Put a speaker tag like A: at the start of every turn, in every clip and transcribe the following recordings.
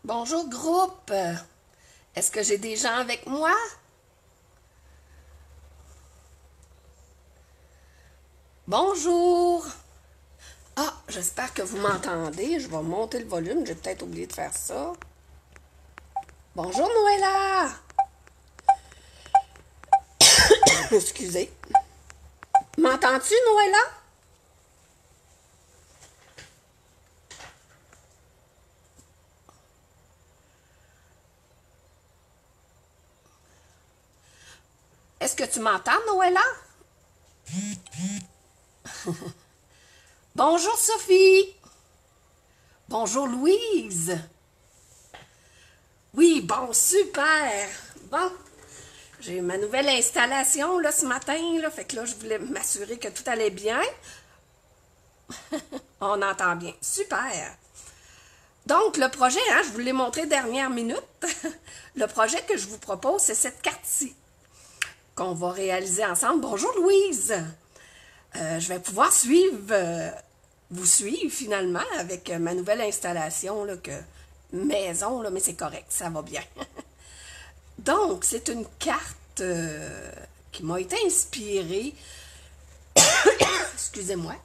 A: Bonjour groupe. Est-ce que j'ai des gens avec moi? Bonjour. Ah, j'espère que vous m'entendez. Je vais monter le volume. J'ai peut-être oublié de faire ça. Bonjour Noëlla. Excusez. M'entends-tu Noëlla? Est-ce que tu m'entends Noëlla? Bonjour Sophie. Bonjour Louise. Oui, bon, super. Bon, j'ai ma nouvelle installation là, ce matin, là, fait que là, je voulais m'assurer que tout allait bien. On entend bien. Super. Donc, le projet, hein, je vous l'ai montré dernière minute. Le projet que je vous propose, c'est cette carte-ci qu'on va réaliser ensemble. Bonjour Louise. Je vais pouvoir vous suivre finalement avec ma nouvelle installation, là, maison, là, mais c'est correct, ça va bien. Donc, c'est une carte qui m'a été inspirée, excusez-moi,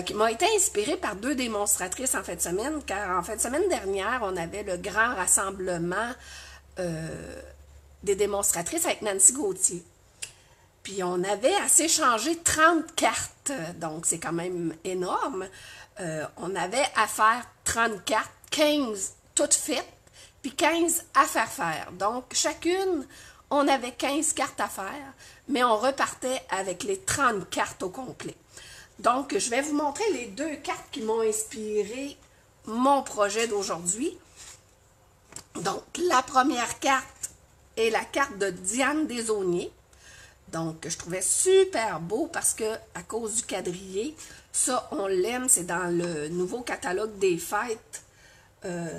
A: qui m'a été inspirée par deux démonstratrices en fin de semaine, car en fin de semaine dernière, on avait le grand rassemblement des démonstratrices avec Nancy Gauthier. Puis on avait à s'échanger 30 cartes, donc c'est quand même énorme. On avait à faire 30 cartes, 15 toutes faites, puis 15 à faire. Donc chacune, on avait 15 cartes à faire, mais on repartait avec les 30 cartes au complet. Donc je vais vous montrer les deux cartes qui m'ont inspiré mon projet d'aujourd'hui. Donc la première carte est la carte de Diane Desaulniers. Donc, je trouvais super beau parce que, à cause du quadrillé, ça, on l'aime, c'est dans le nouveau catalogue des fêtes.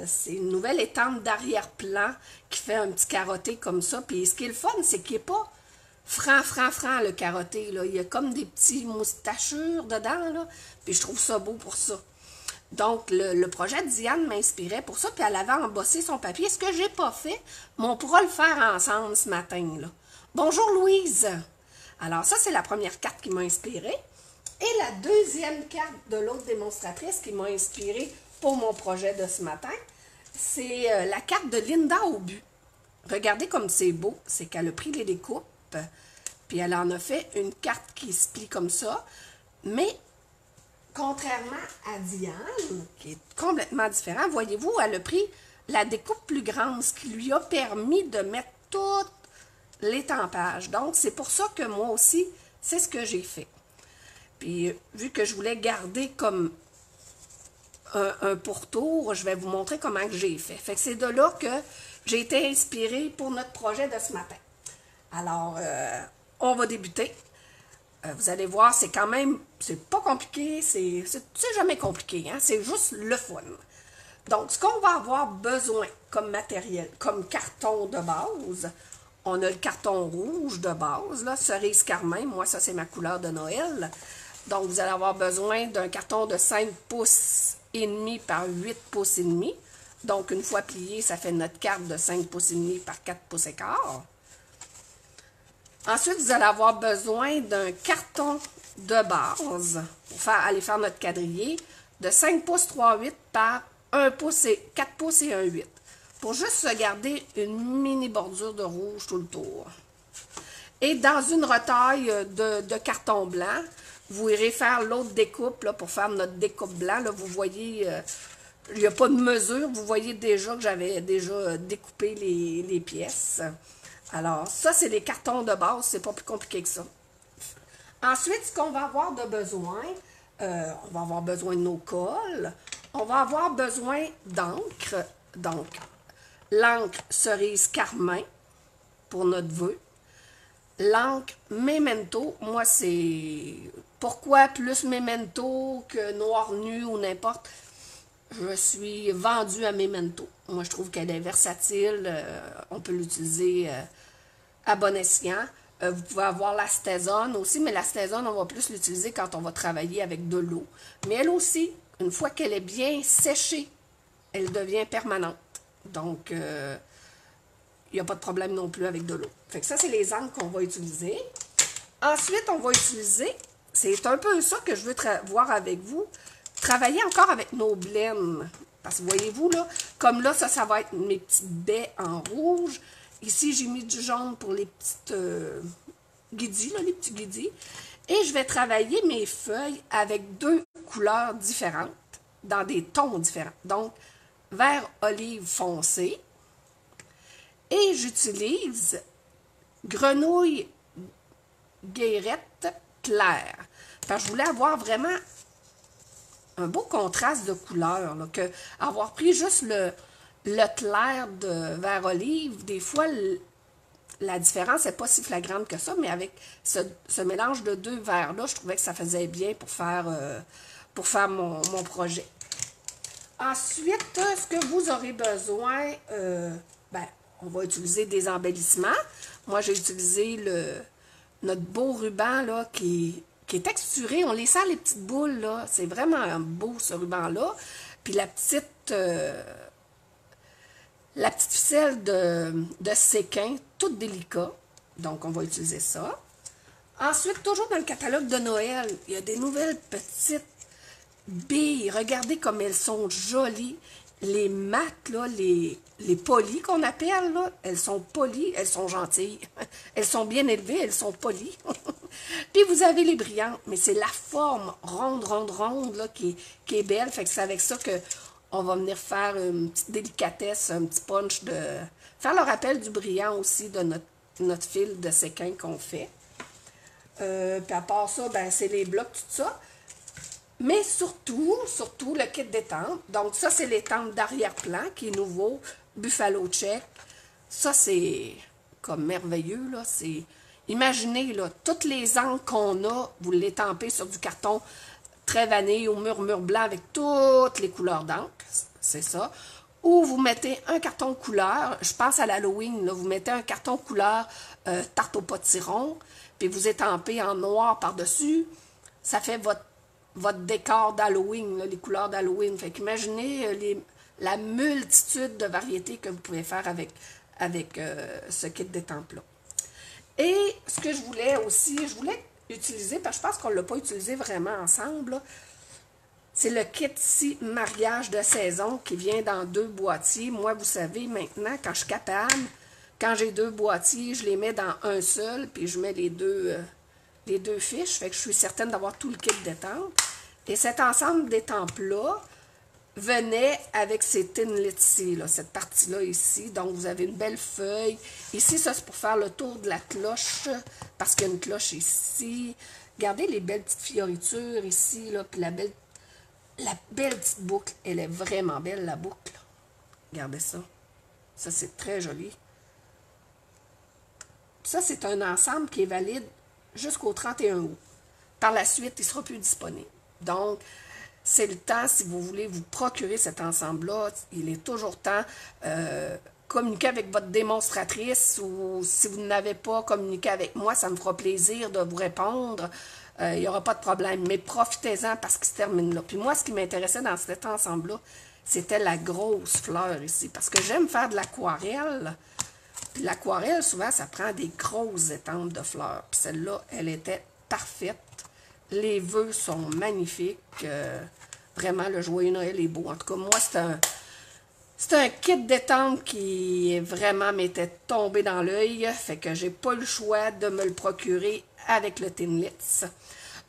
A: C'est une nouvelle étampe d'arrière-plan qui fait un petit carotté comme ça. Puis, ce qui est le fun, c'est qu'il n'est pas franc, le carotté, là. Il y a comme des petits moustachures dedans, là. Puis, je trouve ça beau pour ça. Donc, le projet de Diane m'inspirait pour ça, puis elle avait embossé son papier. Ce que j'ai pas fait, mais on pourra le faire ensemble ce matin, là. Bonjour Louise! Alors ça, c'est la première carte qui m'a inspirée. Et la deuxième carte de l'autre démonstratrice qui m'a inspirée pour mon projet de ce matin, c'est la carte de Linda Aubu. Regardez comme c'est beau, c'est qu'elle a pris les découpes, puis elle en a fait une carte qui se plie comme ça, mais contrairement à Diane, qui est complètement différent, voyez-vous, elle a pris la découpe plus grande, ce qui lui a permis de mettre tout l'étampage. Donc, c'est pour ça que moi aussi, c'est ce que j'ai fait. Puis, vu que je voulais garder comme un pourtour, je vais vous montrer comment que j'ai fait. Fait que c'est de là que j'ai été inspirée pour notre projet de ce matin. Alors, on va débuter. Vous allez voir, c'est quand même, c'est pas compliqué, c'est jamais compliqué, hein? C'est juste le fun. Donc, ce qu'on va avoir besoin comme matériel, comme carton de base, on a le carton rouge de base, là, cerise carmin. Moi, ça, c'est ma couleur de Noël. Donc, vous allez avoir besoin d'un carton de 5 pouces et demi par 8 pouces et demi. Donc, une fois plié, ça fait notre carte de 5 pouces et demi par 4 pouces et quart. Ensuite, vous allez avoir besoin d'un carton de base pour aller faire notre quadrillé de 5 pouces 3/8 par 1 pouce et 4 pouces et 1/8. Pour juste se garder une mini bordure de rouge tout le tour. Et dans une retaille de carton blanc, vous irez faire l'autre découpe là, pour faire notre découpe blanc. Là, vous voyez, il n'y a pas de mesure. Vous voyez déjà que j'avais déjà découpé les pièces. Alors, ça, c'est les cartons de base. C'est pas plus compliqué que ça. Ensuite, ce qu'on va avoir de besoin, on va avoir besoin de nos colles. On va avoir besoin d'encre. Donc, l'encre cerise carmin pour notre vœu. L'encre Memento, moi c'est... Pourquoi plus Memento que Noir Nu ou n'importe? Je suis vendue à Memento. Moi je trouve qu'elle est versatile, on peut l'utiliser à bon escient. Vous pouvez avoir la Stézone aussi, mais la Stézone, on va plus l'utiliser quand on va travailler avec de l'eau. Mais elle aussi, une fois qu'elle est bien séchée, elle devient permanente. Donc, il n'y a pas de problème non plus avec de l'eau. Fait que ça, c'est les angles qu'on va utiliser. Ensuite, on va utiliser, c'est un peu ça que je veux voir avec vous, travailler encore avec nos blends. Parce que voyez-vous, là, comme là, ça va être mes petites baies en rouge. Ici, j'ai mis du jaune pour les petites guidis, là, les petits guidis. Et je vais travailler mes feuilles avec deux couleurs différentes, dans des tons différents. Donc, vert olive foncé. Et j'utilise grenouille guérette claire. Parce que je voulais avoir vraiment un beau contraste de couleurs. Là, que avoir pris juste le clair de vert olive, des fois, la différence n'est pas si flagrante que ça, mais avec ce mélange de deux verts-là, je trouvais que ça faisait bien pour faire mon projet. Ensuite, ce que vous aurez besoin, on va utiliser des embellissements. Moi, j'ai utilisé notre beau ruban là, qui est texturé. On les sent, les petites boules, là. C'est vraiment beau, ce ruban-là. Puis la petite ficelle de séquin, toute délicat. Donc, on va utiliser ça. Ensuite, toujours dans le catalogue de Noël, il y a des nouvelles petites billes. Regardez comme elles sont jolies. Les mattes, là, les polies qu'on appelle, là, elles sont polies, elles sont gentilles. Elles sont bien élevées, elles sont polies. Puis vous avez les brillantes, mais c'est la forme ronde, là, qui est belle. Fait que c'est avec ça que on va venir faire une petite délicatesse, un petit punch de... Faire le rappel du brillant aussi de notre fil de séquin qu'on fait. Puis à part ça, ben c'est les blocs, tout ça. Mais surtout, le kit d'étampe. Donc ça, c'est l'étampe d'arrière-plan qui est nouveau, Buffalo Check. Ça, c'est comme merveilleux, là. C'est... Imaginez, là, toutes les angles qu'on a, vous l'étampez sur du carton très vanille ou murmure blanc avec toutes les couleurs d'encre. C'est ça. Ou vous mettez un carton couleur, je pense à l'Halloween, vous mettez un carton couleur tarte au potiron, puis vous étampez en noir par-dessus. Ça fait votre décor d'Halloween, les couleurs d'Halloween. Fait qu'imaginez la multitude de variétés que vous pouvez faire avec ce kit d'étampe-là. Et ce que je voulais aussi, utiliser, parce que je pense qu'on ne l'a pas utilisé vraiment ensemble, c'est le kit ici, mariage de saison, qui vient dans 2 boîtiers. Moi, vous savez, maintenant, quand je suis capable, quand j'ai 2 boîtiers, je les mets dans un seul, puis je mets les deux fiches. Fait que je suis certaine d'avoir tout le kit d'étampe. Et cet ensemble d'étampes-là venait avec ces tinlits ici, là, cette partie-là ici. Donc, vous avez une belle feuille. Ici, ça, c'est pour faire le tour de la cloche, parce qu'il y a une cloche ici. Regardez les belles petites fioritures ici, là, puis la belle petite boucle. Elle est vraiment belle, la boucle. Regardez ça. Ça, c'est très joli. Ça, c'est un ensemble qui est valide jusqu'au 31 août. Par la suite, il ne sera plus disponible. Donc, c'est le temps, si vous voulez vous procurer cet ensemble-là, il est toujours temps. Communiquer avec votre démonstratrice ou si vous n'avez pas communiqué avec moi, ça me fera plaisir de vous répondre. Il n'y aura pas de problème, mais profitez-en parce qu'il se termine là. Puis moi, ce qui m'intéressait dans cet ensemble-là, c'était la grosse fleur ici, parce que j'aime faire de l'aquarelle. Puis l'aquarelle, souvent, ça prend des grosses étampes de fleurs. Puis celle-là, elle était parfaite. Les vœux sont magnifiques. Vraiment, le joyeux Noël est beau. En tout cas, moi, c'est un kit d'étampe qui vraiment m'était tombé dans l'œil. Fait que j'ai pas le choix de me le procurer avec le Tinlits.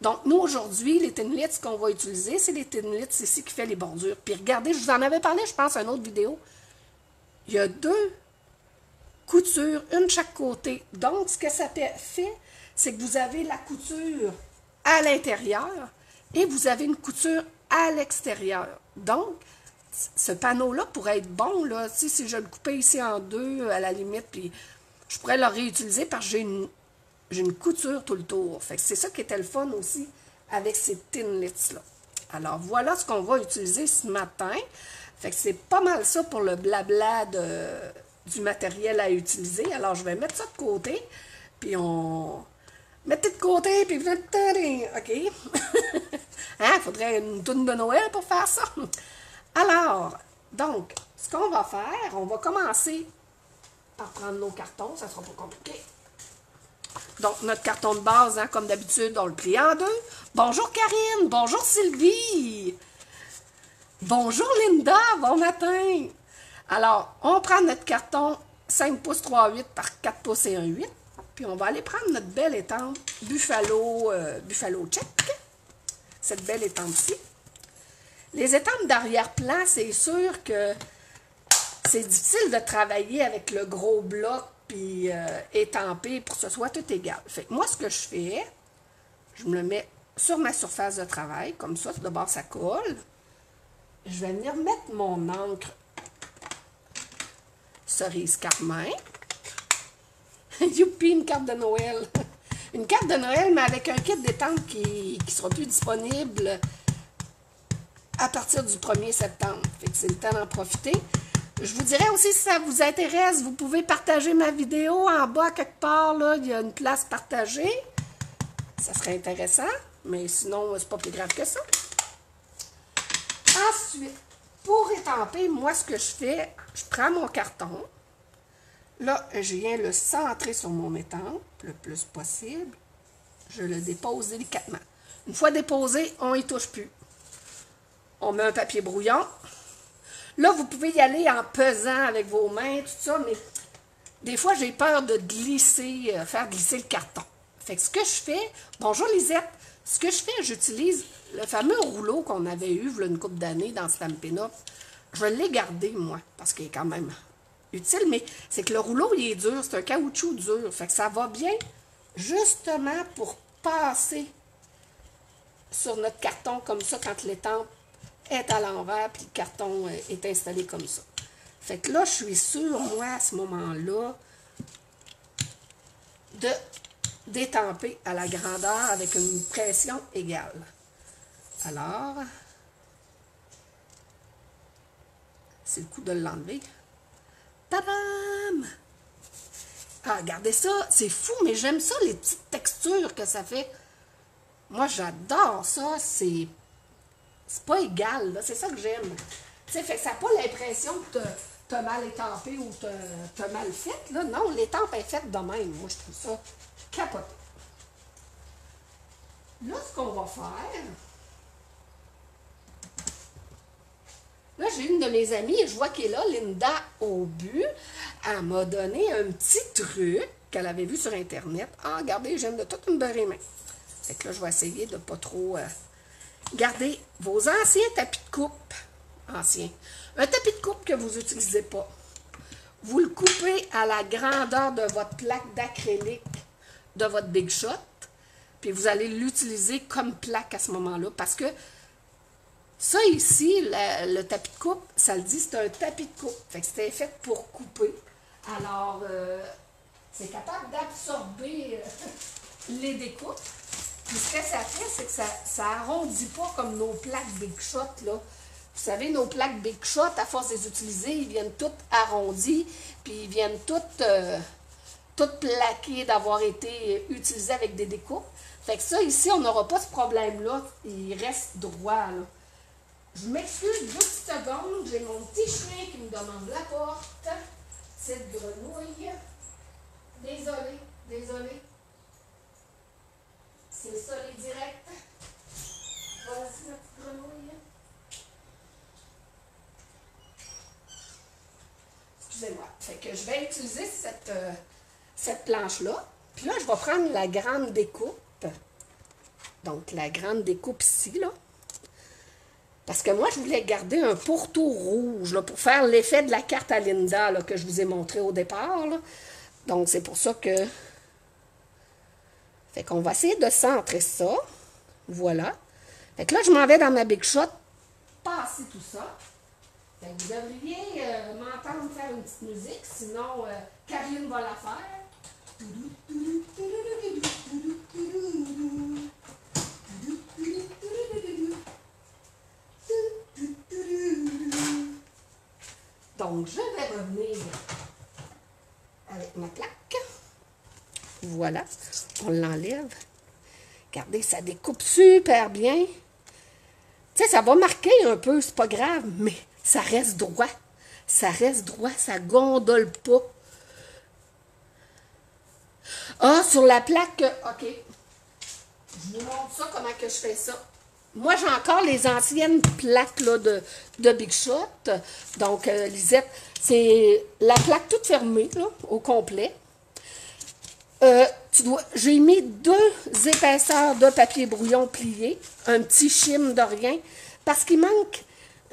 A: Donc, nous, aujourd'hui, les Tinlits qu'on va utiliser, c'est les Tinlits ici qui fait les bordures. Puis regardez, je vous en avais parlé, je pense, à une autre vidéo. Il y a 2 coutures, une de chaque côté. Donc, ce que ça fait, c'est que vous avez la couture à l'intérieur et vous avez une couture à l'extérieur. Donc, ce panneau-là pourrait être bon, là, si je le coupais ici en 2, à la limite, puis je pourrais le réutiliser parce que j'ai une couture tout le tour. Fait que c'est ça qui était le fun aussi avec ces Tinlits-là. Alors, voilà ce qu'on va utiliser ce matin. Fait que c'est pas mal ça pour le blabla du matériel à utiliser. Alors, je vais mettre ça de côté, puis on... Mettez de côté, puis... OK? Hein? Faudrait une toune de Noël pour faire ça. Alors, donc, ce qu'on va faire, on va commencer par prendre nos cartons, ça ne sera pas compliqué. Donc, notre carton de base, hein, comme d'habitude, on le plie en deux. Bonjour Karine, bonjour Sylvie, bonjour Linda, bon matin. Alors, on prend notre carton 5 pouces 3/8 par 4 pouces et 1/8. Puis on va aller prendre notre belle étampe Buffalo Check. Cette belle étampe-ci. Les étampes d'arrière-plan, c'est sûr que c'est difficile de travailler avec le gros bloc puis étampé pour que ce soit tout égal. Fait que moi, ce que je fais, je me le mets sur ma surface de travail, comme ça, de bord ça colle. Je vais venir mettre mon encre cerise carmin. Youpi, une carte de Noël! Une carte de Noël, mais avec un kit d'étampe qui ne sera plus disponible à partir du 1er septembre. Fait que c'est le temps d'en profiter. Je vous dirais aussi, si ça vous intéresse, vous pouvez partager ma vidéo en bas, quelque part, là, il y a une place partagée. Ça serait intéressant, mais sinon, c'est pas plus grave que ça. Ensuite, pour étamper, moi, ce que je fais, je prends mon carton. Là, je viens le centrer sur mon étampe le plus possible. Je le dépose délicatement. Une fois déposé, on n'y touche plus. On met un papier brouillon. Là, vous pouvez y aller en pesant avec vos mains, tout ça, mais des fois, j'ai peur de glisser, faire glisser le carton. Fait que ce que je fais, bonjour Lisette, ce que je fais, j'utilise le fameux rouleau qu'on avait eu il y a une couple d'années dans Stampin' Up. Je l'ai gardé, moi, parce qu'il est quand même utile, mais c'est que le rouleau, il est dur, c'est un caoutchouc dur, fait que ça va bien, justement, pour passer sur notre carton comme ça, quand l'étampe est à l'envers, puis le carton est installé comme ça. Fait que là, je suis sûre, moi, à ce moment-là, d'étamper à la grandeur avec une pression égale. Alors, c'est le coup de l'enlever. Tadam! Ah, regardez ça, c'est fou, mais j'aime ça, les petites textures que ça fait. Moi, j'adore ça, c'est pas égal, c'est ça que j'aime. Tu sais, fait que ça n'a pas l'impression que t'as mal étampé ou t'as mal fait, là. Non, l'étampe est faite de même. Moi, je trouve ça capoté. Là, ce qu'on va faire... Là, j'ai une de mes amies, je vois qu'elle est là, Linda au but. Elle m'a donné un petit truc qu'elle avait vu sur Internet. Ah, regardez, j'aime de tout me beurrer les mains. Fait que là, je vais essayer de ne pas trop... Gardez vos anciens tapis de coupe. Anciens. Un tapis de coupe que vous n'utilisez pas. Vous le coupez à la grandeur de votre plaque d'acrylique de votre Big Shot. Puis vous allez l'utiliser comme plaque à ce moment-là. Parce que ça ici, le tapis de coupe, ça le dit, c'est un tapis de coupe. Fait que c'était fait pour couper. Alors, c'est capable d'absorber les découpes. Puis ce que ça fait, c'est que ça arrondit pas comme nos plaques Big Shot, là. Vous savez, nos plaques Big Shot, à force de les utiliser, ils viennent toutes arrondies, puis ils viennent toutes plaquées d'avoir été utilisées avec des découpes. Fait que ça, ici, on n'aura pas ce problème-là. Il reste droit, là. Je m'excuse 2 petites secondes. J'ai mon petit chien qui me demande la porte. Petite grenouille. Désolée, désolée. C'est ça les directs. Vas-y, ma petite grenouille. Excusez-moi. Fait que je vais utiliser cette planche-là. Puis là, je vais prendre la grande découpe. Donc, la grande découpe ici, là. Parce que moi, je voulais garder un pourtour rouge, là, pour faire l'effet de la carte à Linda, là, que je vous ai montré au départ, là. Donc, c'est pour ça que... Fait qu'on va essayer de centrer ça. Voilà. Fait que là, je m'en vais dans ma Big Shot, passer tout ça. Fait que vous devriez m'entendre faire une petite musique, sinon Karine va la faire. Donc, je vais revenir avec ma plaque. Voilà, on l'enlève. Regardez, ça découpe super bien. Tu sais, ça va marquer un peu, c'est pas grave, mais ça reste droit. Ça reste droit, ça gondole pas. Ah, sur la plaque, OK. Je vous montre ça, comment que je fais ça. Moi, j'ai encore les anciennes plaques là, de Big Shot. Donc, Lisette, c'est la plaque toute fermée, là, au complet. J'ai mis 2 épaisseurs de papier brouillon plié, un petit chim de rien, parce qu'il manque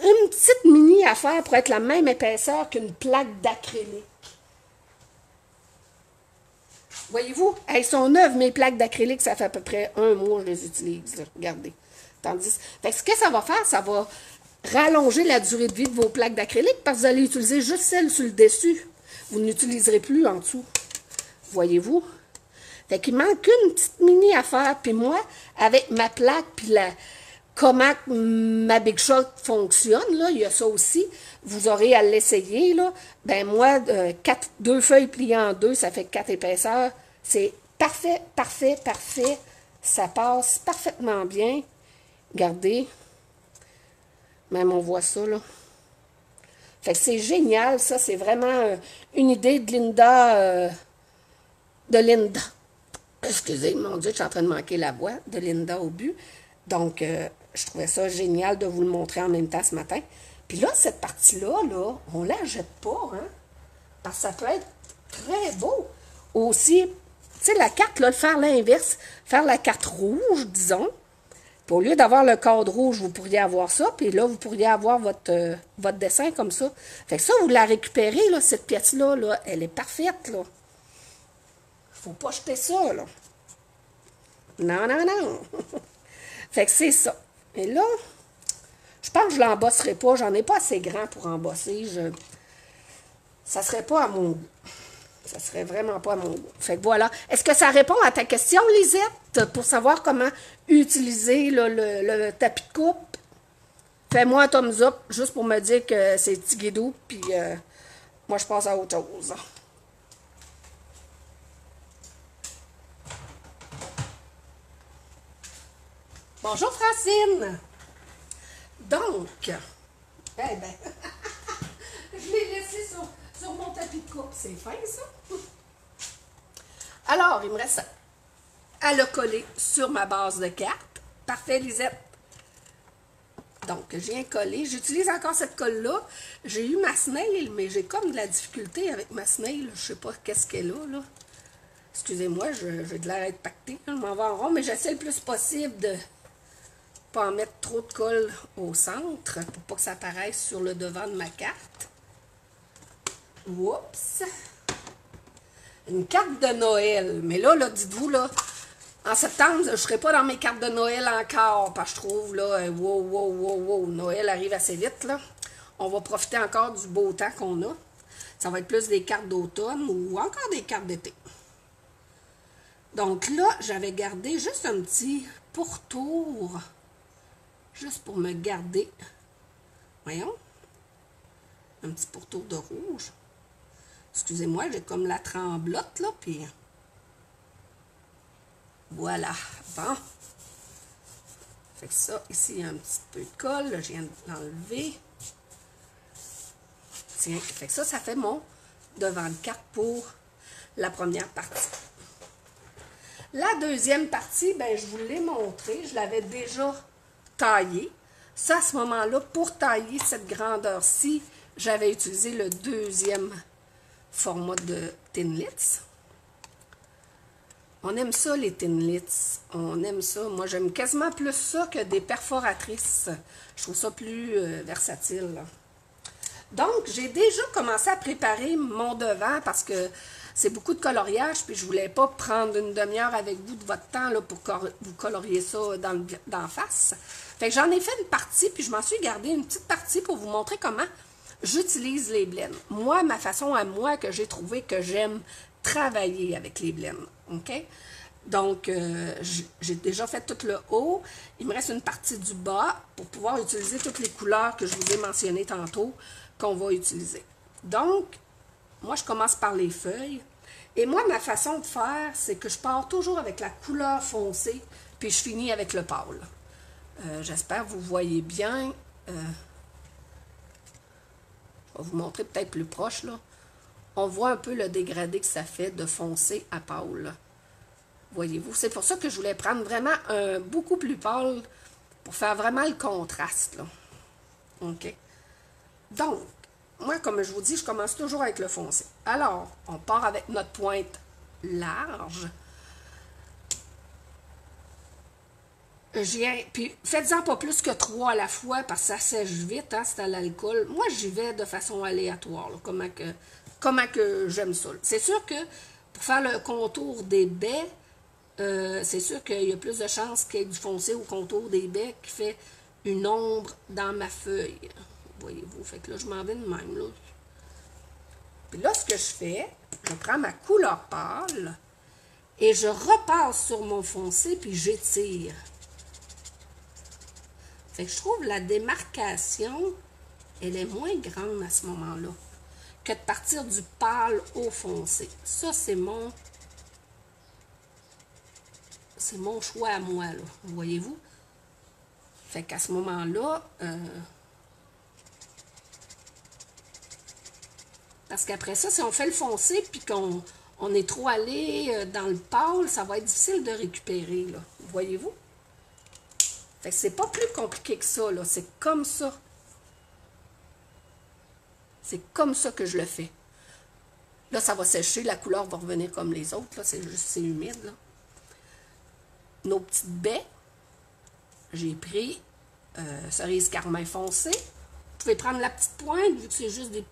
A: une petite mini affaire pour être la même épaisseur qu'une plaque d'acrylique. Voyez-vous, elles sont neuves, mes plaques d'acrylique, ça fait à peu près 1 mois que je les utilise. Là. Regardez. Tandis, fait que ce que ça va faire, ça va rallonger la durée de vie de vos plaques d'acrylique parce que vous allez utiliser juste celle sur le dessus. Vous n'utiliserez plus en dessous. Voyez-vous? Fait qu'il manque une petite mini affaire. Puis moi, avec ma plaque, puis comment ma Big Shot fonctionne, là, il y a ça aussi. Vous aurez à l'essayer, là. Ben moi, 2 feuilles pliées en 2, ça fait 4 épaisseurs. C'est parfait, parfait, parfait. Ça passe parfaitement bien. Regardez. Même on voit ça, là. Fait que c'est génial, ça. C'est vraiment une idée de Linda. Excusez, mon Dieu, je suis en train de manquer la voix. De Linda au but. Donc, je trouvais ça génial de vous le montrer en même temps ce matin. Puis là, cette partie-là, là, on la jette pas, hein? Parce que ça peut être très beau. Aussi, tu sais, la carte, là, faire l'inverse, faire la carte rouge, disons. Puis au lieu d'avoir le cadre rouge, vous pourriez avoir ça. Puis là, vous pourriez avoir votre dessin comme ça. Fait que ça, vous la récupérez, là, cette pièce-là, là, elle est parfaite, là. Faut pas jeter ça, là. Non, non, non. Fait que c'est ça. Et là, je pense que je l'embosserai pas. J'en ai pas assez grand pour embosser. Ça serait pas à mon goût. Ça serait vraiment pas à mon goût. Fait que voilà. Est-ce que ça répond à ta question, Lisette, pour savoir comment utiliser là, le tapis de coupe? Fais-moi un thumbs up, juste pour me dire que c'est tiguidou, puis moi, je passe à autre chose. Bonjour, Francine! Donc, ben, je l'ai laissé sur mon tapis de coupe. C'est fin, ça? Alors, il me reste à le coller sur ma base de cartes. Parfait, Lisette. Donc, je viens coller. J'utilise encore cette colle-là. J'ai eu ma snail, mais j'ai comme de la difficulté avec ma snail. Je sais pas qu'est-ce qu'elle a, là. Excusez-moi, j'ai de l'air d'être pacté. Je m'en vais en rond, mais j'essaie le plus possible de pas en mettre trop de colle au centre pour pas que ça apparaisse sur le devant de ma carte. Oups! Une carte de Noël. Mais là, dites-vous, là, en septembre, je ne serai pas dans mes cartes de Noël encore, parce que je trouve, là, wow, Noël arrive assez vite, là. On va profiter encore du beau temps qu'on a. Ça va être plus des cartes d'automne ou encore des cartes d'été. Donc là, j'avais gardé juste un petit pourtour, juste pour me garder, voyons, un petit pourtour de rouge. Excusez-moi, j'ai comme la tremblote, là, puis voilà, bon. Fait que ça, ici, il y a un petit peu de colle, là, je viens de l'enlever. Tiens, fait que ça fait mon devant de carte pour la première partie. La deuxième partie, ben, je vous l'ai montré, je l'avais déjà taillée. Ça, à ce moment-là, pour tailler cette grandeur-ci, j'avais utilisé le deuxième format de Thinlits. On aime ça, les Thinlits. On aime ça. Moi, j'aime quasiment plus ça que des perforatrices. Je trouve ça plus versatile. Là. Donc, j'ai déjà commencé à préparer mon devant parce que c'est beaucoup de coloriage, puis je voulais pas prendre une demi-heure avec vous de votre temps là, pour vous colorier ça dans face. Fait que j'en ai fait une partie, puis je m'en suis gardé une petite partie pour vous montrer comment j'utilise les blends. Moi, ma façon à moi que j'ai trouvé que j'aime travailler avec les blends. OK? Donc, j'ai déjà fait tout le haut. Il me reste une partie du bas pour pouvoir utiliser toutes les couleurs que je vous ai mentionnées tantôt qu'on va utiliser. Donc, moi, je commence par les feuilles. Et moi, ma façon de faire, c'est que je pars toujours avec la couleur foncée, puis je finis avec le pâle. J'espère que vous voyez bien. Je vais vous montrer peut-être plus proche, là. On voit un peu le dégradé que ça fait de foncé à pâle. Voyez-vous, c'est pour ça que je voulais prendre vraiment un beaucoup plus pâle pour faire vraiment le contraste, là. OK? Donc, moi, comme je vous dis, je commence toujours avec le foncé. Alors, on part avec notre pointe large. Puis faites-en pas plus que 3 à la fois parce que ça sèche vite, hein, c'est à l'alcool. Moi, j'y vais de façon aléatoire, là, comment que j'aime ça. C'est sûr que pour faire le contour des baies, c'est sûr qu'il y a plus de chances qu'il y ait du foncé au contour des baies qui fait une ombre dans ma feuille. Voyez-vous, fait que là, je m'en vais de même, là. Puis là, ce que je fais, je prends ma couleur pâle et je repasse sur mon foncé puis j'étire. Fait que je trouve la démarcation, elle est moins grande à ce moment-là que de partir du pâle au foncé. Ça, c'est mon choix à moi, là. Voyez-vous? Fait qu'à ce moment-là, parce qu'après ça, si on fait le foncé puis qu'on est trop allé dans le pâle, ça va être difficile de récupérer, là. Voyez-vous? Fait que c'est pas plus compliqué que ça, là. C'est comme ça. C'est comme ça que je le fais. Là, ça va sécher, la couleur va revenir comme les autres, là. C'est juste, c'est humide, là. Nos petites baies, j'ai pris cerise carmin foncé. Vous pouvez prendre la petite pointe, vu que c'est juste des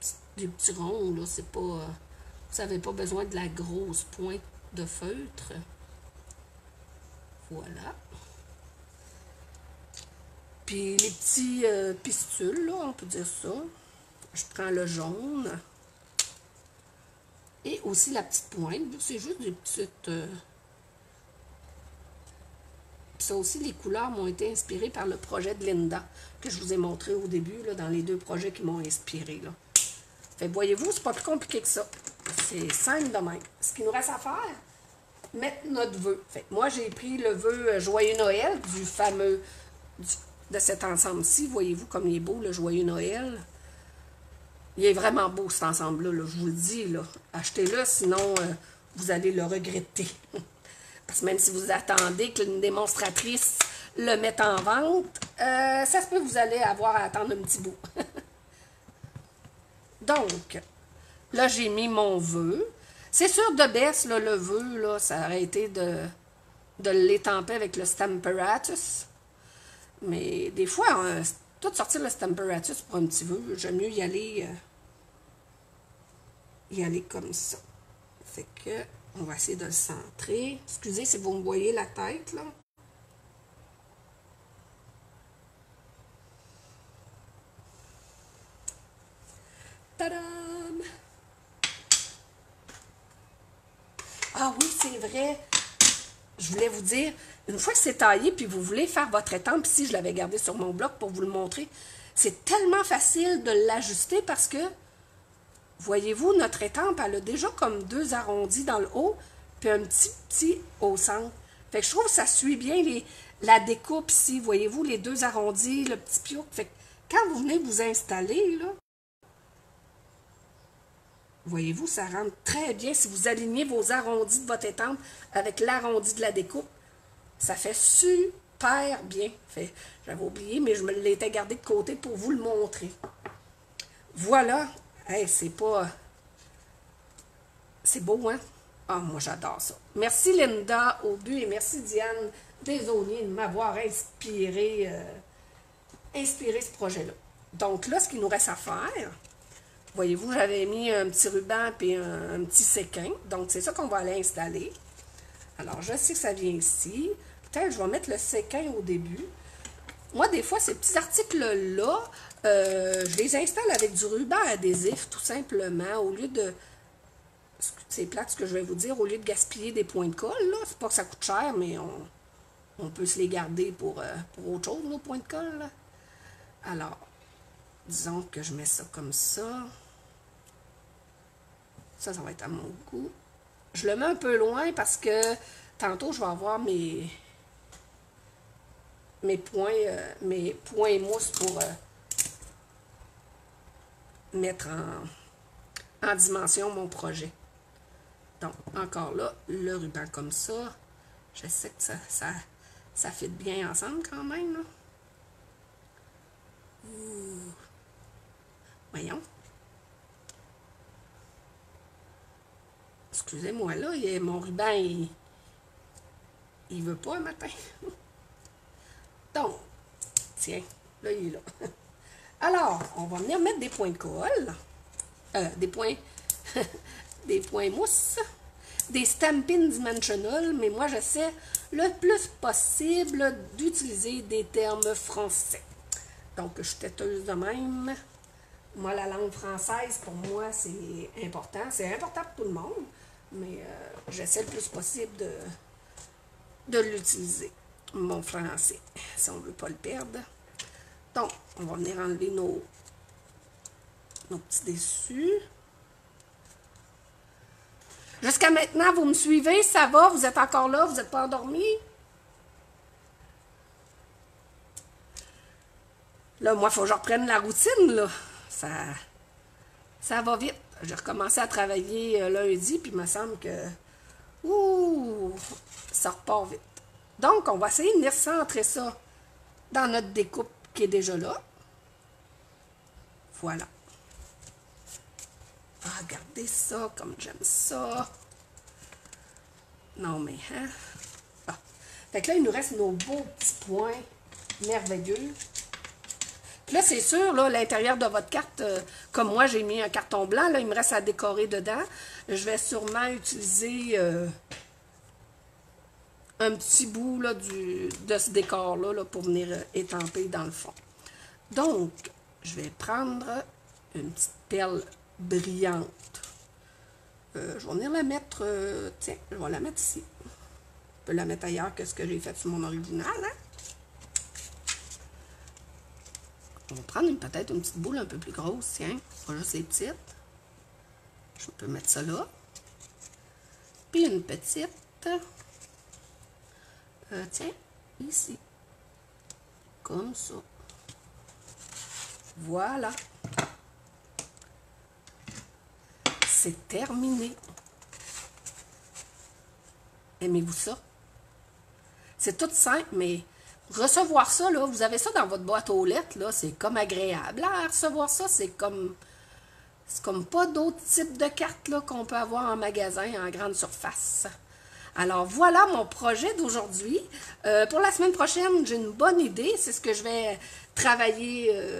A: petits ronds, là. C'est pas... vous n'avez pas besoin de la grosse pointe de feutre. Voilà. Puis les petits pistules, là, on peut dire ça. Je prends le jaune. Et aussi la petite pointe, vu que c'est juste des petites... ça aussi, les couleurs m'ont été inspirées par le projet de Linda, que je vous ai montré au début, là, dans les 2 projets qui m'ont inspiré, là. Fait, voyez-vous, c'est pas plus compliqué que ça. C'est simple de même. Ce qu'il nous reste à faire, mettre notre vœu. Fait, moi, j'ai pris le vœu Joyeux Noël du fameux... de cet ensemble-ci. Voyez-vous comme il est beau, le Joyeux Noël. Il est vraiment beau, cet ensemble-là, là, je vous le dis, là. Achetez-le, sinon, vous allez le regretter. Parce que même si vous attendez qu'une démonstratrice le mette en vente, ça se peut que vous allez avoir à attendre un petit bout. Donc, là, j'ai mis mon vœu. C'est sûr, de baisse, là, le vœu, là, ça aurait été de l'étamper avec le Stamparatus. Mais des fois, tout sortir le Stamparatus pour un petit vœu, j'aime mieux y aller comme ça. Fait que, on va essayer de le centrer. Excusez si vous me voyez la tête, là. Tadam! Ah oui, c'est vrai. Je voulais vous dire, une fois que c'est taillé, puis vous voulez faire votre étampe, ici, je l'avais gardé sur mon bloc pour vous le montrer, c'est tellement facile de l'ajuster parce que, voyez-vous, notre étampe, elle a déjà comme 2 arrondis dans le haut, puis un petit au centre. Fait que je trouve que ça suit bien la découpe ici, voyez-vous, les 2 arrondis, le petit pio. Fait que quand vous venez vous installer, là, voyez-vous, ça rentre très bien. Si vous alignez vos arrondis de votre étampe avec l'arrondi de la découpe, ça fait super bien. J'avais oublié, mais je me l'étais gardé de côté pour vous le montrer. Voilà. Hey, c'est pas... C'est beau, hein? Ah, moi, j'adore ça. Merci, Linda, au but, et merci, Diane Desaulniers, de m'avoir inspiré ce projet-là. Donc là, ce qu'il nous reste à faire... Voyez-vous, j'avais mis un petit ruban et un petit séquin. Donc, c'est ça qu'on va aller installer. Alors, je sais que ça vient ici. Peut-être je vais mettre le séquin au début. Moi, des fois, ces petits articles-là, je les installe avec du ruban adhésif, tout simplement, au lieu de... C'est plate ce que je vais vous dire, au lieu de gaspiller des points de colle, là. C'est pas que ça coûte cher, mais on peut se les garder pour autre chose, nos points de colle, là. Alors, disons que je mets ça comme ça. Ça va être à mon goût. Je le mets un peu loin parce que tantôt, je vais avoir mes points mousse mettre en dimension mon projet. Donc, encore là, le ruban comme ça. Je sais que ça fit bien ensemble quand même, là. Ouh. Voyons. Excusez-moi, là, mon ruban, il veut pas un matin. Donc, tiens, là, il est là. Alors, on va venir mettre des points de colle. Des points... des points mousse. Des Stampin' Dimensional, mais moi, j'essaie le plus possible d'utiliser des termes français. Donc, je suis têteuse de même. Moi, la langue française, pour moi, c'est important. C'est important pour tout le monde, mais j'essaie le plus possible de l'utiliser, mon français, si on ne veut pas le perdre. Donc, on va venir enlever nos petits dessus. Jusqu'à maintenant, vous me suivez? Ça va? Vous êtes encore là? Vous n'êtes pas endormis? Là, moi, il faut que je reprenne la routine, là. Ça va vite. J'ai recommencé à travailler lundi, puis il me semble que... Ouh! Ça repart vite. Donc, on va essayer de venir centrer ça dans notre découpe qui est déjà là. Voilà. Ah, regardez ça, comme j'aime ça. Non, mais, hein? Ah. Fait que là, il nous reste nos beaux petits points merveilleux. Puis là, c'est sûr, là, l'intérieur de votre carte, comme moi, j'ai mis un carton blanc, là, il me reste à décorer dedans. Je vais sûrement utiliser un petit bout là, de ce décor-là là, pour venir étamper dans le fond. Donc, je vais prendre une petite perle brillante. Je vais venir la mettre, tiens, je vais la mettre ici. Je peux la mettre ailleurs que ce que j'ai fait sur mon original, hein? On va prendre peut-être une petite boule un peu plus grosse, tiens, pas juste les petites. Je peux mettre ça là. Puis une petite, tiens, ici. Comme ça. Voilà. C'est terminé. Aimez-vous ça? C'est tout simple, mais recevoir ça, là, vous avez ça dans votre boîte aux lettres, là, c'est comme agréable. À recevoir ça, c'est comme pas d'autres types de cartes là, qu'on peut avoir en magasin en grande surface. Alors, voilà mon projet d'aujourd'hui. Pour la semaine prochaine, j'ai une bonne idée. C'est ce que je vais travailler,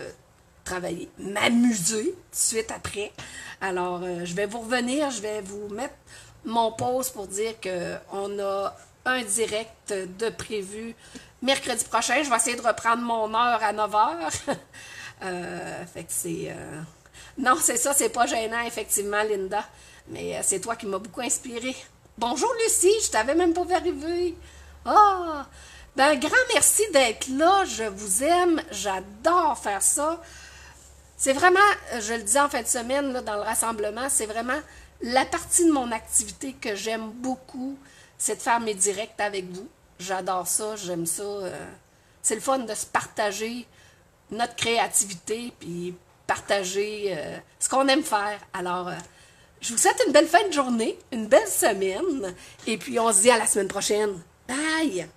A: m'amuser tout de suite après. Alors, je vais vous revenir, je vais vous mettre mon pause pour dire qu'on a un direct de prévu mercredi prochain. Je vais essayer de reprendre mon heure à 9h. Fait que c'est... Non, c'est ça, c'est pas gênant, effectivement, Linda. Mais c'est toi qui m'as beaucoup inspiré. Bonjour, Lucie, je t'avais même pas vu arriver. Ah! Ben, grand merci d'être là. Je vous aime. J'adore faire ça. C'est vraiment, je le dis en fin de semaine, là, dans le rassemblement, c'est vraiment la partie de mon activité que j'aime beaucoup, c'est de faire mes directs avec vous. J'adore ça, j'aime ça. C'est le fun de se partager notre créativité, puis partager ce qu'on aime faire. Alors, je vous souhaite une belle fin de journée, une belle semaine, et puis on se dit à la semaine prochaine. Bye!